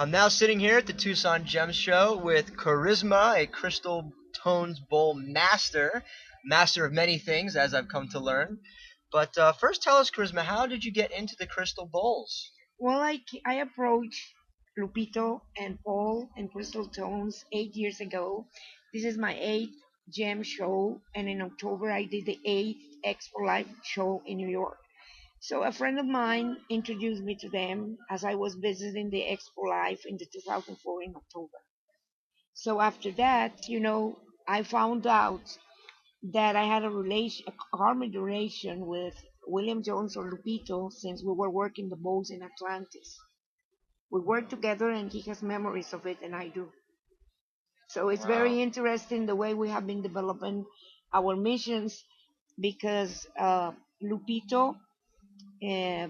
I'm now sitting here at the Tucson Gem Show with Karisma, a crystal tones bowl master of many things, as I've come to learn. But first, tell us, Karisma, how did you get into the crystal bowls? Well, I approached Lupito and Paul and Crystal Tones 8 years ago. This is my eighth Gem show, and in October I did the eighth Expo Live show in New York. So a friend of mine introduced me to them as I was visiting the Expo Live in the 2004 in October. So after that, I found out that I had a karmic relation with William Jones or Lupito since we were working the bowls in Atlantis. We work together and he has memories of it and I do. So it's Wow. very interesting the way we have been developing our missions because Lupito,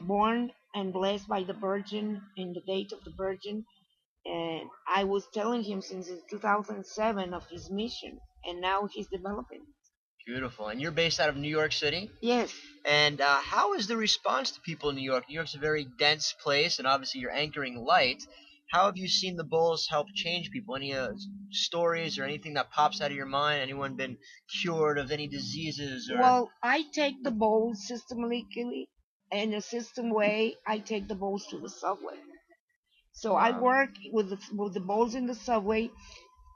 born and blessed by the Virgin in the date of the Virgin, and I was telling him since 2007 of his mission, and now he's developing. Beautiful. And you're based out of New York City? Yes. And how is the response to people in New York? New York's a very dense place, and obviously you're anchoring light. How have you seen the bowls help change people? Any stories or anything that pops out of your mind? Anyone been cured of any diseases or? Well, I take the bowls systematically in a system way. I take the bowls to the subway. So I Wow. work with the bowls in the subway,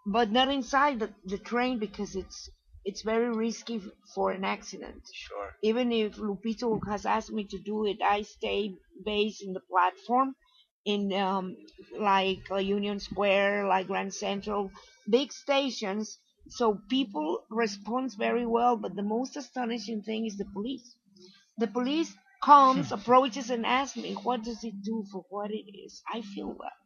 but not inside the train because it's very risky for an accident. Sure. Even if Lupito has asked me to do it, I stay based in the platform in like Union Square, like Grand Central, big stations. So people respond very well, but the most astonishing thing is the police. The police comes, approaches, and asks me, "What does it do for what it is?" I feel well,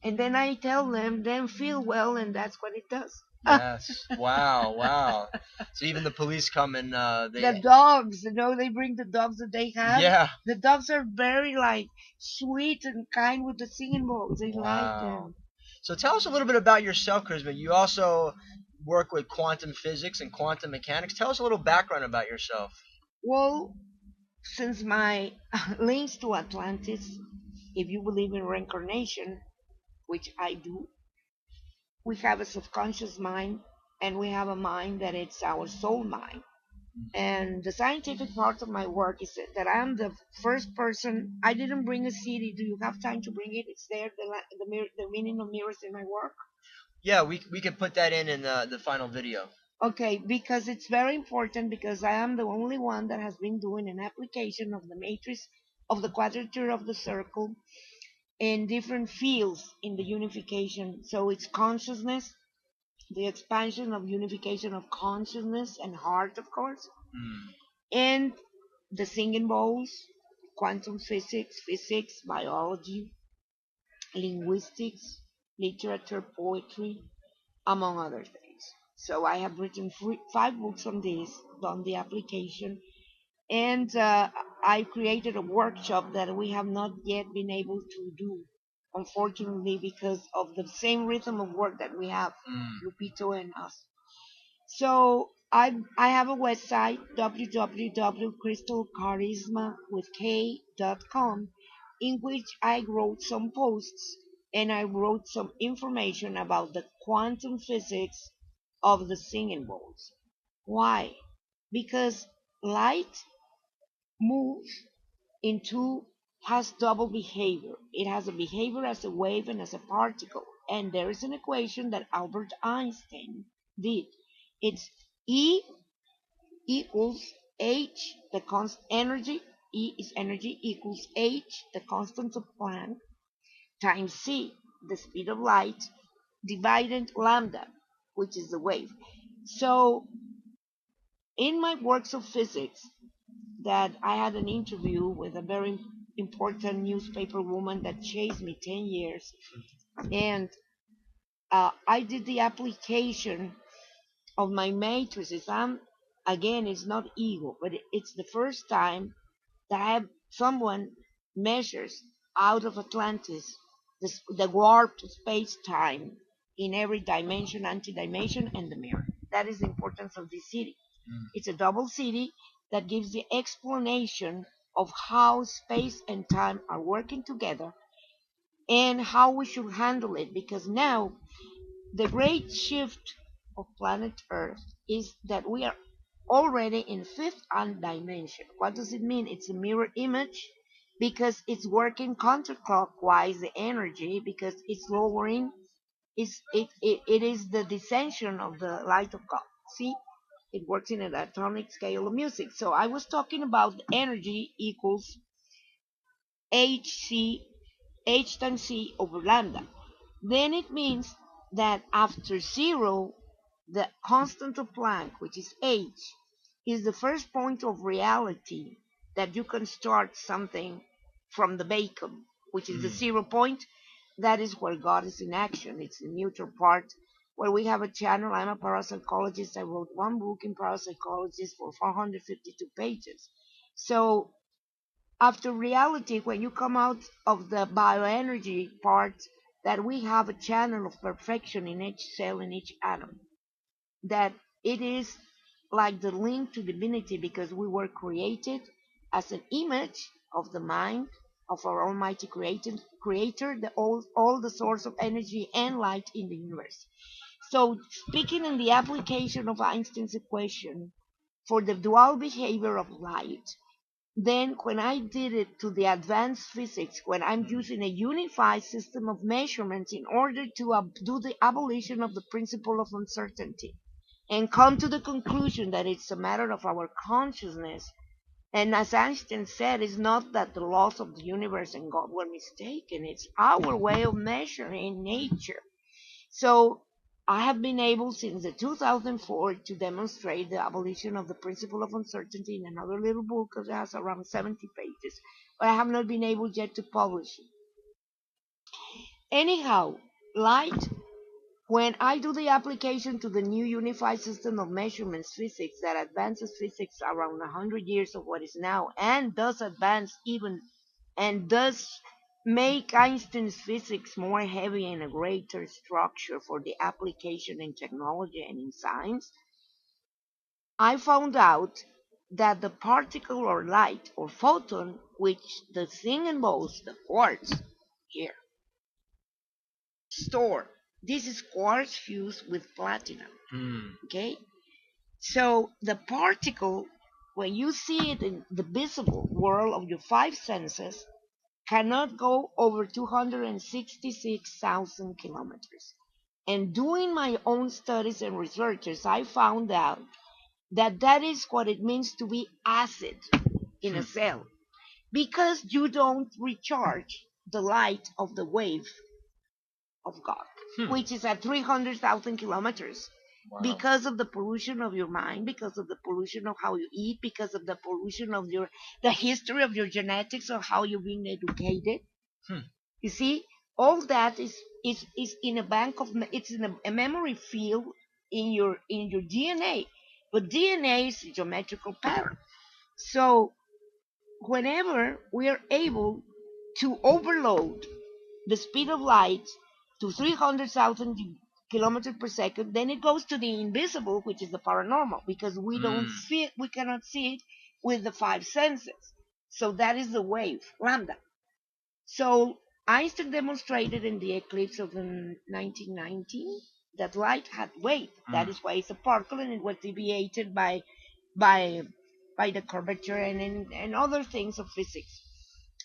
and then I tell them, "Then feel well," and that's what it does. Yes. Wow. Wow. So even the police come and The they. dogs, they bring the dogs that they have. Yeah. The dogs are very like sweet and kind with the singing bowls. They like Wow. them. So tell us a little bit about yourself, Charisma. You also work with quantum physics and quantum mechanics. Tell us a little background about yourself. Well, since my links to Atlantis, if you believe in reincarnation, which I do, we have a subconscious mind and we have a mind that it's our soul mind. And the scientific part of my work is that I'm the first person. I didn't bring a CD. Do you have time to bring it? It's there, the meaning of mirrors in my work. Yeah, we can put that in the final video. Okay, because it's very important because I am the only one that has been doing an application of the matrix of the quadrature of the circle in different fields in the unification. So it's consciousness, the expansion of unification of consciousness and heart, of course, Mm. and the singing bowls, quantum physics, biology, linguistics, literature, poetry, among other things. So I have written 5 books on this, done the application, and I created a workshop that we have not yet been able to do, unfortunately, because of the same rhythm of work that we have, Mm. Lupito and us. So I have a website, www.crystalcharisma.com, in which I wrote some posts and I wrote some information about the quantum physics of the singing bowls. Why? Because light moves into has double behavior. It has a behavior as a wave and as a particle. And there is an equation that Albert Einstein did. It's E equals H, the constant energy. E is energy equals H, the constant of Planck, times C, the speed of light, divided lambda, which is the wave. So in my works of physics, that I had an interview with a very important newspaper woman that chased me 10 years, and I did the application of my matrices. Again, it's not ego, but it's the first time that I have someone measures out of Atlantis the warped space time in every dimension, anti-dimension, and the mirror. That is the importance of this city. Mm. It's a double city that gives the explanation of how space and time are working together and how we should handle it. Because now the great shift of planet Earth is that we are already in fifth dimension. What does it mean? It's a mirror image because it's working counterclockwise the energy because it's lowering it is the descension of the light of God. See? It works in an atomic scale of music. So I was talking about energy equals hc h times c over lambda. Then it means that after zero, the constant of Planck, which is h, is the first point of reality that you can start something from the vacuum, which is the Mm. 0 point. That is where God is in action. It's the neutral part where we have a channel. I'm a parapsychologist. I wrote one book in parapsychology for 452 pages. So after reality, when you come out of the bioenergy part, that we have a channel of perfection in each cell, in each atom, that it is like the link to divinity because we were created as an image of the mind of our almighty creator, all the source of energy and light in the universe. So speaking in the application of Einstein's equation for the dual behavior of light, then when I did it to the advanced physics, when I'm using a unified system of measurements in order to do the abolition of the principle of uncertainty and come to the conclusion that it's a matter of our consciousness. And as Einstein said, it's not that the laws of the universe and God were mistaken, it's our way of measuring nature. So I have been able since the 2004 to demonstrate the abolition of the principle of uncertainty in another little book that has around 70 pages, but I have not been able yet to publish it. Anyhow, light, when I do the application to the new unified system of measurements physics that advances physics around 100 years of what is now and does advance even and does make Einstein's physics more heavy and a greater structure for the application in technology and in science, I found out that the particle or light or photon, which the thing involves, the quartz here, store. This is quartz fused with platinum. Mm. Okay? So the particle, when you see it in the visible world of your five senses, cannot go over 266,000 kilometers. And doing my own studies and researches, I found out that that is what it means to be acid in a Hmm. cell. Because you don't recharge the light of the wave of God, Hmm. which is at 300,000 kilometers. Wow. Because of the pollution of your mind, because of the pollution of how you eat, because of the pollution of the history of your genetics of how you've been educated. Hmm. You see, all that is in a bank of it's in a memory field in your DNA. But DNA is a geometrical pattern. So whenever we are able to overload the speed of light to 300,000 kilometers per second, then it goes to the invisible, which is the paranormal, because we don't Mm. see it, we cannot see it with the five senses. So that is the wave, lambda. So Einstein demonstrated in the eclipse of 1919 that light had weight. That Mm. is why it's a particle and it was deviated by by the curvature and other things of physics.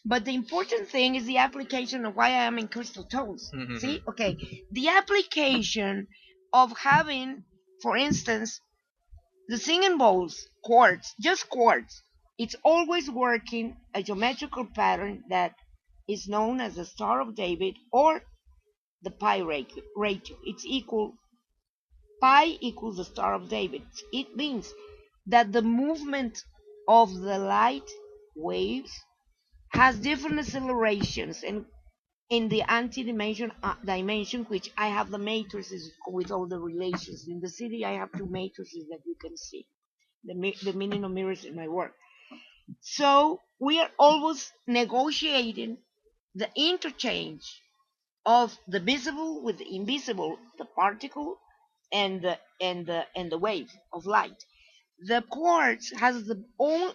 But the important thing is the application of why I am in crystal tones. Mm-hmm. See? Okay. The application of having, for instance, the singing bowls, quartz, just quartz. It's always working a geometrical pattern that is known as the Star of David or the pi ratio. It's equal, pi equals the Star of David. It means that the movement of the light waves has different accelerations and in the anti-dimension dimension, which I have the matrices with all the relations. In the city, I have two matrices that you can see. The meaning of mirrors in my work. So we are always negotiating the interchange of the visible with the invisible, the particle and the wave of light. The quartz has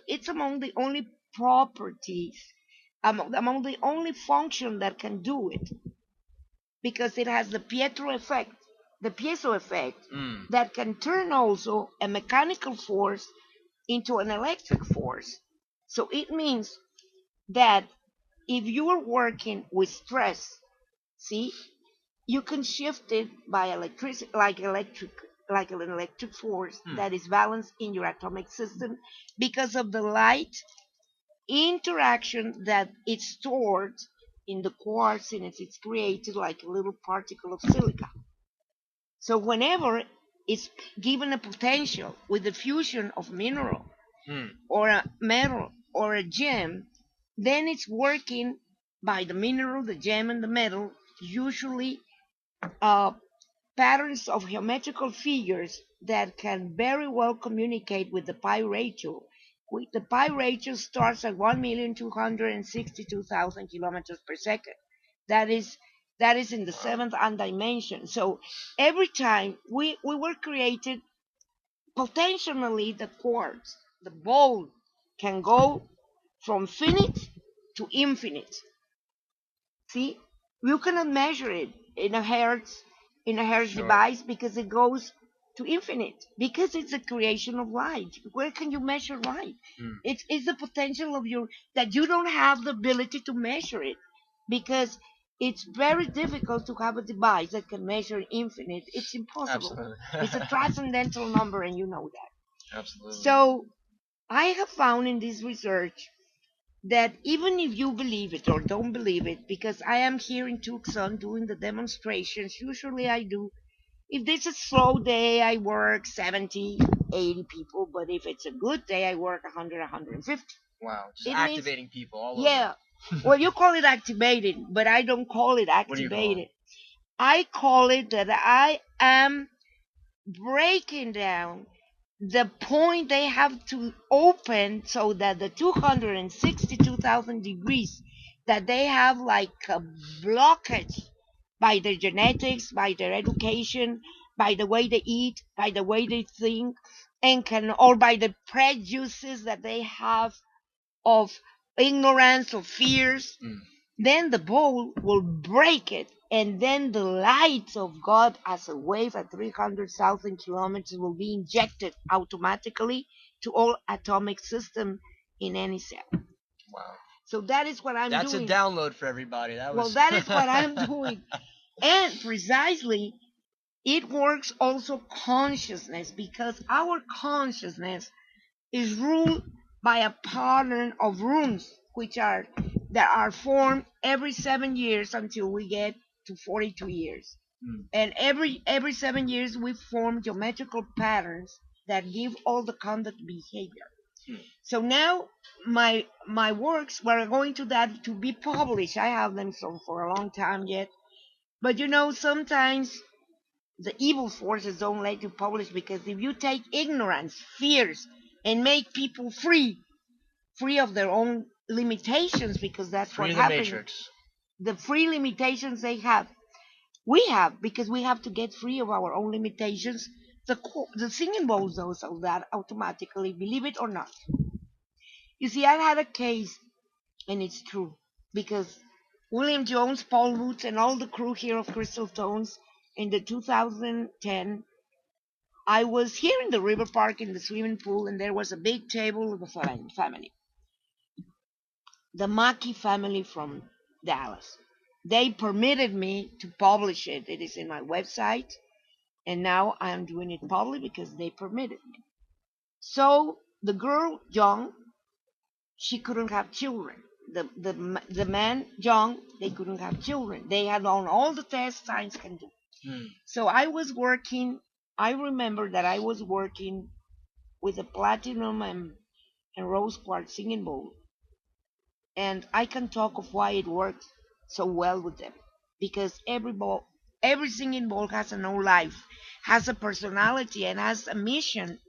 it's among the only properties among the only function that can do it, because it has the piezo effect that can turn also a mechanical force into an electric force. So it means that if you are working with stress, see, you can shift it by electricity, like an electric force that is balanced in your atomic system because of the light interaction that it's stored in the quartz, and it's created like a little particle of silica. So whenever it's given a potential with the fusion of mineral or a metal or a gem, then it's working by the mineral, the gem, and the metal, usually patterns of geometrical figures that can very well communicate with the pi ratio. The pi ratio starts at 1,262,000 kilometers per second. That is in the seventh dimension. So every time we were created, potentially the quartz, the ball, can go from finite to infinite. See, you cannot measure it in a hertz device because it goes to infinite, because it's a creation of light. Where can you measure light? It's the potential of your that you don't have the ability to measure it, because it's very difficult to have a device that can measure infinite. It's impossible. Absolutely. It's a transcendental number, and you know that. Absolutely. So I have found in this research that even if you believe it or don't believe it, because I am here in Tucson doing the demonstrations, usually I do. If it's a slow day, I work 70, 80 people, but if it's a good day, I work 100, 150. Wow, just activating people all over. Yeah. Well, you call it activating, but I don't call it activated. What do you call it? I call it that I am breaking down the point they have to open so that the 262,000 degrees that they have like a blockage by their genetics, by their education, by the way they eat, by the way they think, or by the prejudices that they have of ignorance or fears, then the ball will break it, and then the light of God as a wave at 300,000 kilometers will be injected automatically to all atomic system in any cell. Wow. So that is what I'm doing. That's a download for everybody. Well, that is what I'm doing. And precisely, it works also consciousness, because our consciousness is ruled by a pattern of runes that are formed every 7 years until we get to 42 years. And every 7 years we form geometrical patterns that give all the conduct behavior. So now my works were going to be published. I have them for a long time yet. But sometimes the evil forces don't let you publish, because if you take ignorance, fears, and make people free of their own limitations, because that's what happens. Matrix. The free limitations we have, because we have to get free of our own limitations. The singing bowls also that automatically, believe it or not. You see, I had a case, and it's true, because William Jones, Paul Woods, and all the crew here of Crystal Tones in the 2010, I was here in the river park in the swimming pool, and there was a big table with a family. The Mackey family from Dallas. They permitted me to publish it. It is in my website, and now I am doing it public because they permitted me. So the girl, young, she couldn't have children. The man, young, they couldn't have children. They had done all the tests science can do. So I remember that I was working with a platinum and rose quartz singing bowl. And I can talk of why it works so well with them. Because every singing bowl has an own life, has a personality, and has a mission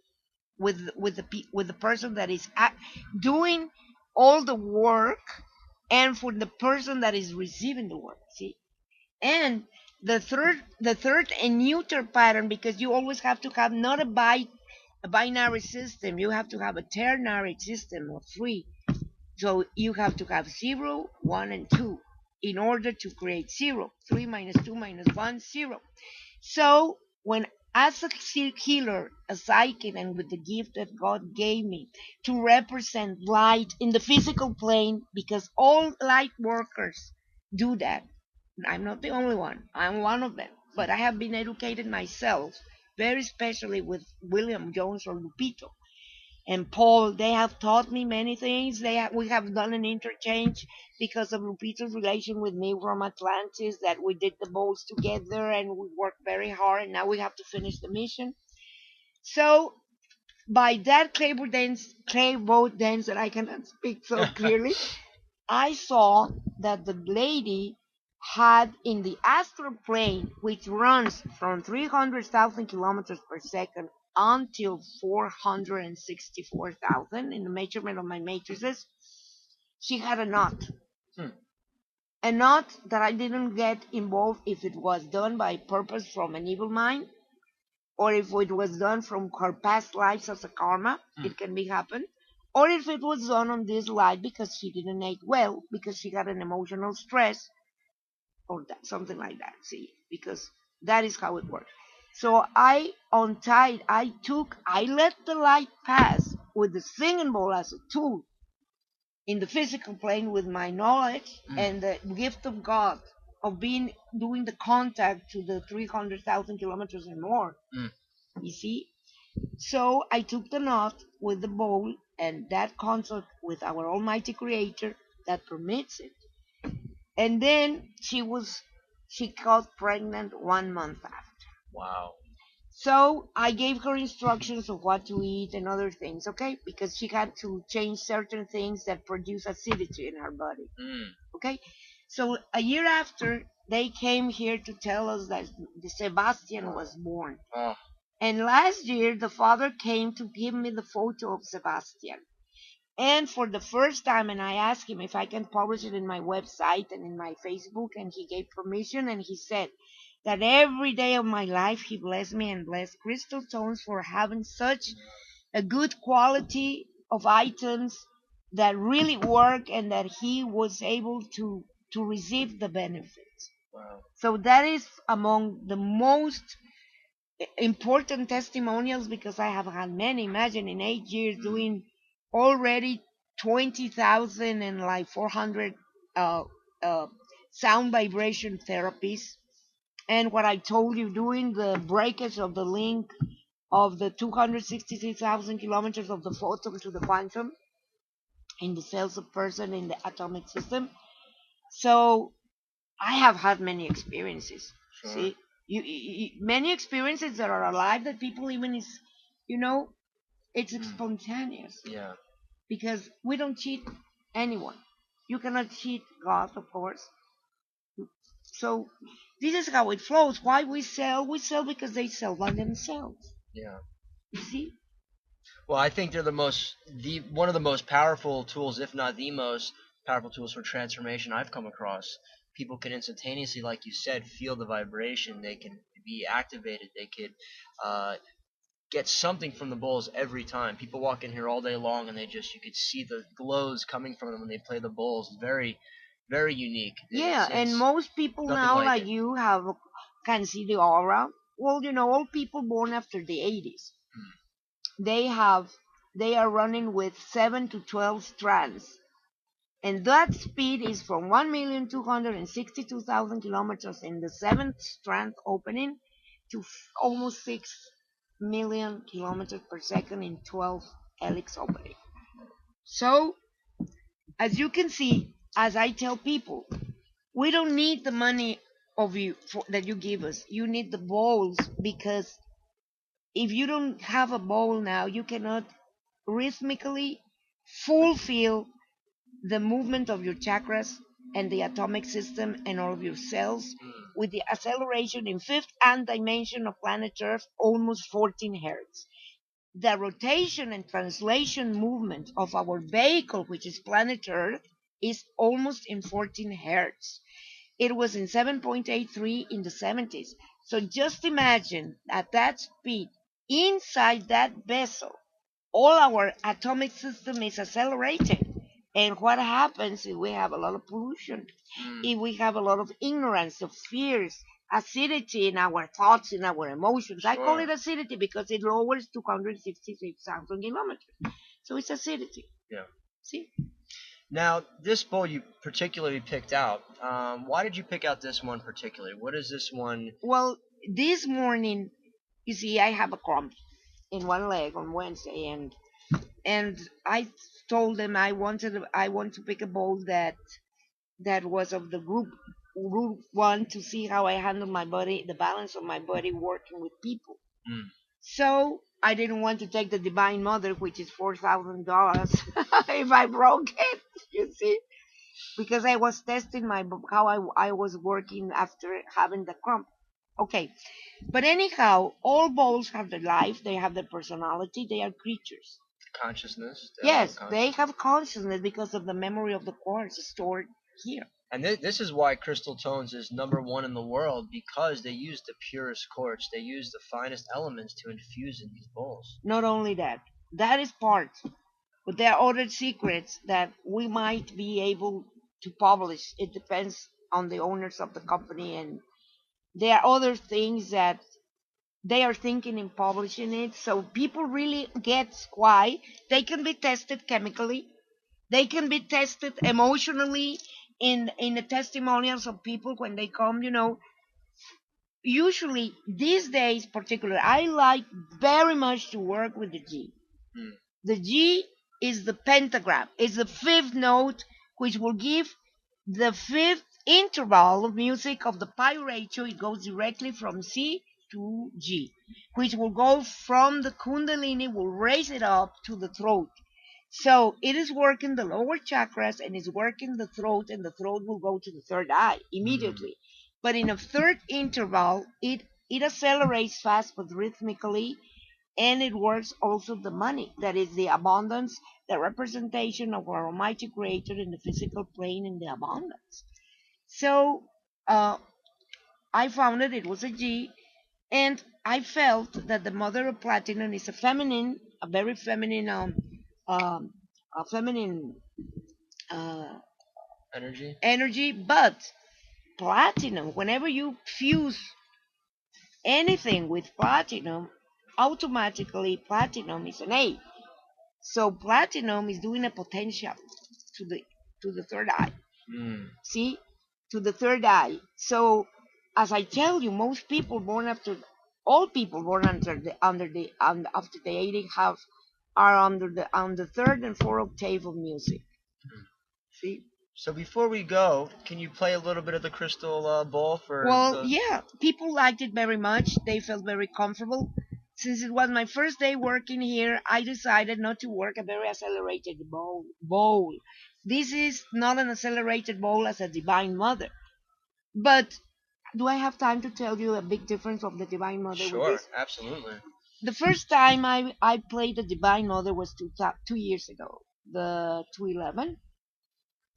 with the person that is doing all the work, and for the person that is receiving the work. See, and the third and neuter pattern, because you always have to have not a binary system, you have to have a ternary system of three. So you have to have 0, 1, and 2 in order to create 0. 3 minus 2 minus 1, 0. So when as a healer, a psychic, and with the gift that God gave me to represent light in the physical plane, because all light workers do that. I'm not the only one. I'm one of them. But I have been educated myself, very especially with William Jones or Lupito and Paul. They have taught me many things. We have done an interchange because of Lupito's relation with me from Atlantis, that we did the bowls together and we worked very hard, and now we have to finish the mission. So by that clairvoyant dance that I cannot speak so clearly, I saw that the lady had in the astral plane, which runs from 300,000 kilometers per second until 464,000 in the measurement of my matrices, she had a knot. Hmm. A knot that I didn't get involved if it was done by purpose from an evil mind, or if it was done from her past lives as a karma. It can be happen. Or if it was done on this life because she didn't eat well, because she had an emotional stress, or that, something like that. See, because that is how it works. So I untied, I let the light pass with the singing bowl as a tool in the physical plane with my knowledge and the gift of God of doing the contact to the 300,000 kilometers and more. You see? So I took the knot with the bowl and that consult with our Almighty Creator that permits it. And then she got pregnant 1 month after. Wow. So I gave her instructions of what to eat and other things, okay? Because she had to change certain things that produce acidity in her body. Okay? So a year after, they came here to tell us that Sebastian was born. Oh. And last year, the father came to give me the photo of Sebastian. And for the first time, and I asked him if I can publish it in my website and in my Facebook, and he gave permission, and he said that every day of my life he blessed me and blessed Crystal Stones for having such a good quality of items that really work and that he was able to receive the benefits. Wow. So that is among the most important testimonials, because I have had many. Imagine in 8 years doing already 20,000 and like 400 sound vibration therapies. And what I told you, doing the breakage of the link of the 266,000 kilometers of the photon to the quantum in the cells of person in the atomic system. So I have had many experiences. Sure. See, many experiences that are alive that people even is, it's spontaneous. Yeah. Because we don't cheat anyone. You cannot cheat God, of course. So this is how it flows. Why we sell? We sell because they sell by themselves. Yeah. You see? Well, I think they're one of the most powerful tools, if not the most powerful tools for transformation I've come across. People can instantaneously, like you said, feel the vibration. They can be activated. They could get something from the bowls every time. People walk in here all day long, and you could see the glows coming from them when they play the bowls. Very, very unique. Yeah, and most people now, like you, can see the aura. Well, all people born after the 80s, they are running with 7 to 12 strands. And that speed is from 1,262,000 kilometers in the 7th strand opening to almost 6 million kilometers per second in 12 helix opening. So, as you can see, as I tell people, we don't need the money of you that you give us. You need the bowls, because if you don't have a bowl now, you cannot rhythmically fulfill the movement of your chakras and the atomic system and all of your cells with the acceleration in fifth and dimension of planet Earth, almost 14 hertz. The rotation and translation movement of our vehicle, which is planet Earth, is almost in 14 hertz. It was in 7.83 in the 70s. So just imagine at that speed, inside that vessel, all our atomic system is accelerating. And what happens if we have a lot of pollution? If we have a lot of ignorance, of fears, acidity in our thoughts, in our emotions. I call it acidity because it lowers 266,000 kilometers. So it's acidity. Yeah. See? Now, this bowl you particularly picked out. Why did you pick out this one particularly? What is this one? Well, this morning, you see, I have a cramp in one leg on Wednesday, and I told them I want to pick a bowl that was of the group one, to see how I handle my body, the balance of my body working with people. Mm. So I didn't want to take the Divine Mother, which is $4,000, if I broke it. You see, because I was testing how I was working after having the cramp. Okay, but anyhow, all bowls have their life, they have their personality, they are creatures. Consciousness. Yes, they have consciousness because of the memory of the quartz stored here. And this is why Crystal Tones is #1 in the world, because they use the purest quartz. They use the finest elements to infuse in these bowls. Not only that, that is part, but there are other secrets that we might be able to publish. It depends on the owners of the company, and there are other things that they are thinking in publishing it, so people really get why. They can be tested chemically, they can be tested emotionally in the testimonials of people when they come. Usually these days particularly, I like very much to work with the G. The G is the pentagram, it's the fifth note, which will give the fifth interval of music of the pi ratio. It goes directly from C to G, which will go from the kundalini, will raise it up to the throat. So it is working the lower chakras and is working the throat, and the throat will go to the third eye immediately. But in a third interval, it accelerates fast but rhythmically, and it works also the money, that is the abundance, the representation of our Almighty Creator in the physical plane in the abundance. So I found it was a G, and I felt that the mother of platinum is a very feminine, a feminine uh, energy, but platinum, whenever you fuse anything with platinum, automatically platinum is an A. So platinum is doing a potential to the third eye. See, to the third eye. So as I tell you, most people born after all people born after the 80 are on the third and fourth octave of music. See. So before we go, can you play a little bit of the crystal bowl for? Well, yeah, people liked it very much. They felt very comfortable. Since it was my first day working here, I decided not to work a very accelerated bowl. This is not an accelerated bowl as a Divine Mother. But do I have time to tell you a big difference of the Divine Mother? Sure, with this? Absolutely. The first time I played the Divine Mother was 2 years ago, the 211.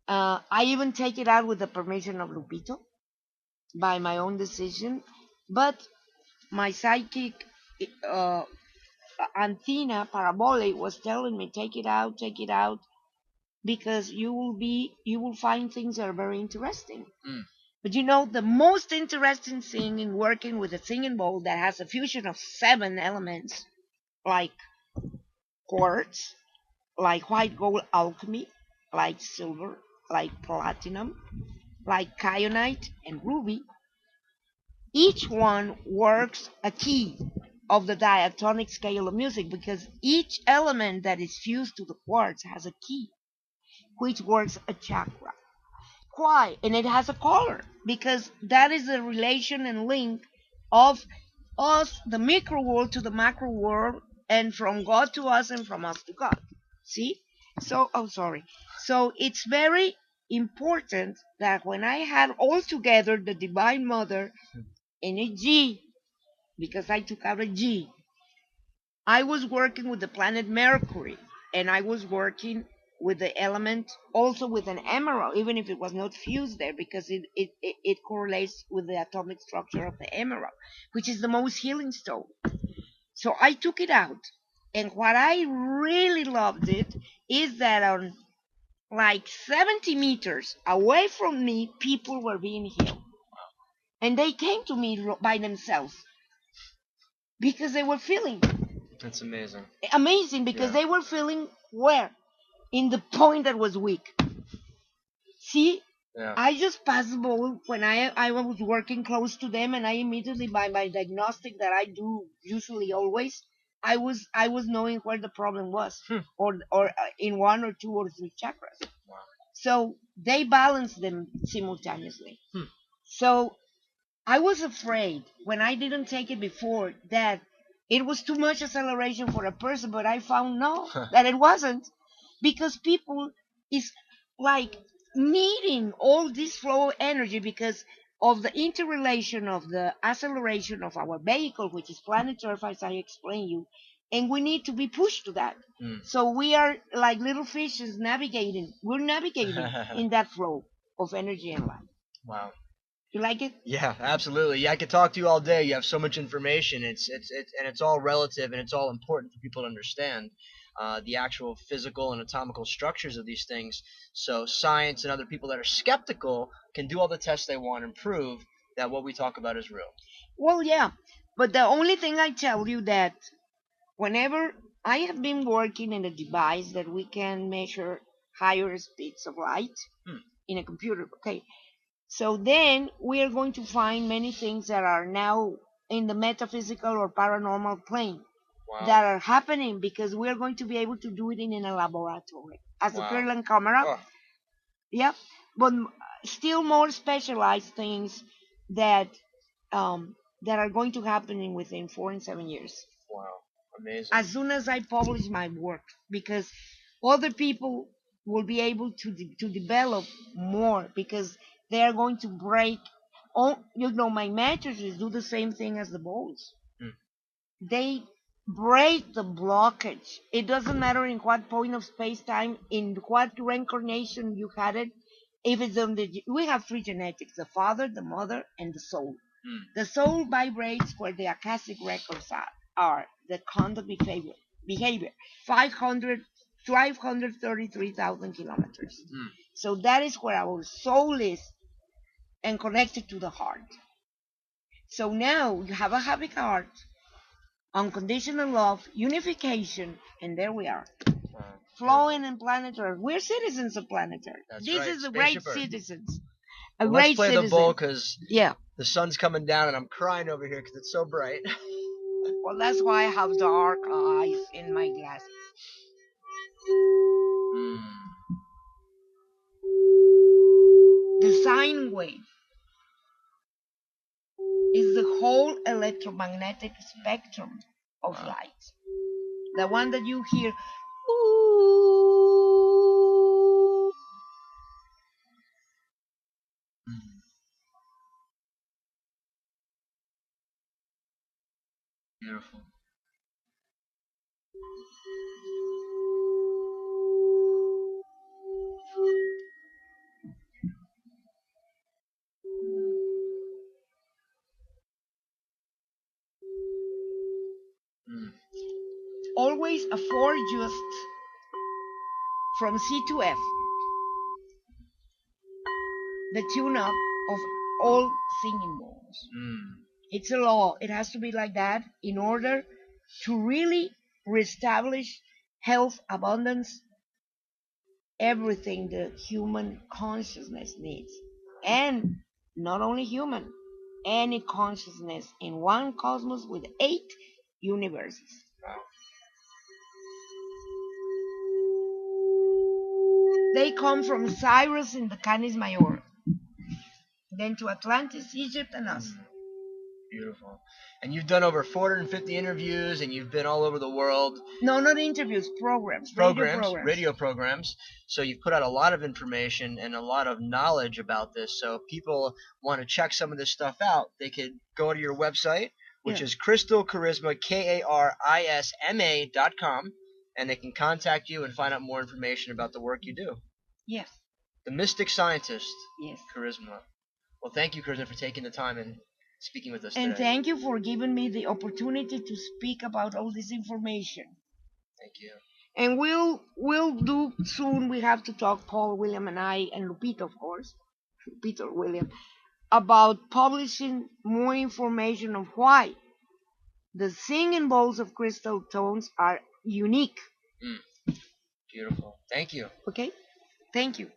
I even take it out with the permission of Lupito, by my own decision. But my psychic antenna parabolic was telling me, take it out, because you will find things that are very interesting. But the most interesting thing in working with a singing bowl that has a fusion of 7 elements, like quartz, like white gold alchemy, like silver, like platinum, like kyanite and ruby, each one works a key of the diatonic scale of music, because each element that is fused to the quartz has a key, which works a chakra. Why? And it has a color, because that is the relation and link of us, the micro world, to the macro world, and from God to us, and from us to God. See? So, sorry. So it's very important that when I had all together the Divine Mother in a G, because I took out a G, I was working with the planet Mercury, and I was working with the element, also with an emerald, even if it was not fused there, because it correlates with the atomic structure of the emerald, which is the most healing stone. So I took it out, and what I really loved it is that like 70 meters away from me, people were being healed. And they came to me by themselves because they were feeling. That's amazing. Amazing, because they were feeling where? In the point that was weak. See, I just passed the ball when I was working close to them, and I immediately, by my diagnostic that I do usually always, I was knowing where the problem was, or in one or two or three chakras. Wow. So they balanced them simultaneously. So I was afraid when I didn't take it before that it was too much acceleration for a person, but I found no, that it wasn't, because people is like needing all this flow of energy because of the interrelation of the acceleration of our vehicle, which is planet Earth, as I explained you, and we need to be pushed to that. So we are like little fishes navigating. We're navigating in that flow of energy and light. Wow. You like it? Yeah, absolutely. Yeah, I could talk to you all day. You have so much information. It's all relative, and it's all important for people to understand the actual physical and atomical structures of these things. So science and other people that are skeptical can do all the tests they want and prove that what we talk about is real. Well, yeah, but the only thing I tell you that whenever I have been working in a device that we can measure higher speeds of light in a computer, okay. So then we are going to find many things that are now in the metaphysical or paranormal plane that are happening because we are going to be able to do it in a laboratory as a Perlan camera. Yep, but still more specialized things that that are going to happen within 4 and 7 years. Wow, amazing. As soon as I publish my work, because other people will be able to develop more because they are going to break. Oh, you know, my matrices do the same thing as the balls. They break the blockage. It doesn't matter in what point of space time, in what reincarnation you had it. If it's on the, we have three genetics: the father, the mother, and the soul. The soul vibrates where the Akashic records are the conduct behavior 533,000 kilometers. So that is where our soul is and connected to the heart. So now you have a happy heart, unconditional love, unification, and there we are. Flowing in planet Earth. We're citizens of planet Earth. This is a great citizens. Let's play the bowl because the sun's coming down and I'm crying over here because it's so bright. Well, that's why I have dark eyes in my glasses. The sine wave is the whole electromagnetic spectrum of light. The one that you hear. Beautiful. Always a 4 just from C to F. The tune-up of all singing bowls. It's a law. It has to be like that in order to really reestablish health, abundance, everything the human consciousness needs. And not only human, any consciousness in one cosmos with 8 universes. They come from Cyrus in the Canis Major, then to Atlantis, Egypt, and us. Beautiful. And you've done over 450 interviews, and you've been all over the world. No, not interviews, programs. Radio programs. So you've put out a lot of information and a lot of knowledge about this. So if people want to check some of this stuff out, they could go to your website, which is Crystal Karisma, KARISMA.com, and they can contact you and find out more information about the work you do. Yes. The Mystic Scientist. Yes. Charisma. Well, thank you, Charisma, for taking the time and speaking with us today. And thank you for giving me the opportunity to speak about all this information. Thank you. And we'll do soon. We have to talk, Paul, William, and I, and Lupita, of course, Peter, William, about publishing more information of why the singing bowls of crystal tones are unique. Beautiful. Thank you. Okay, thank you.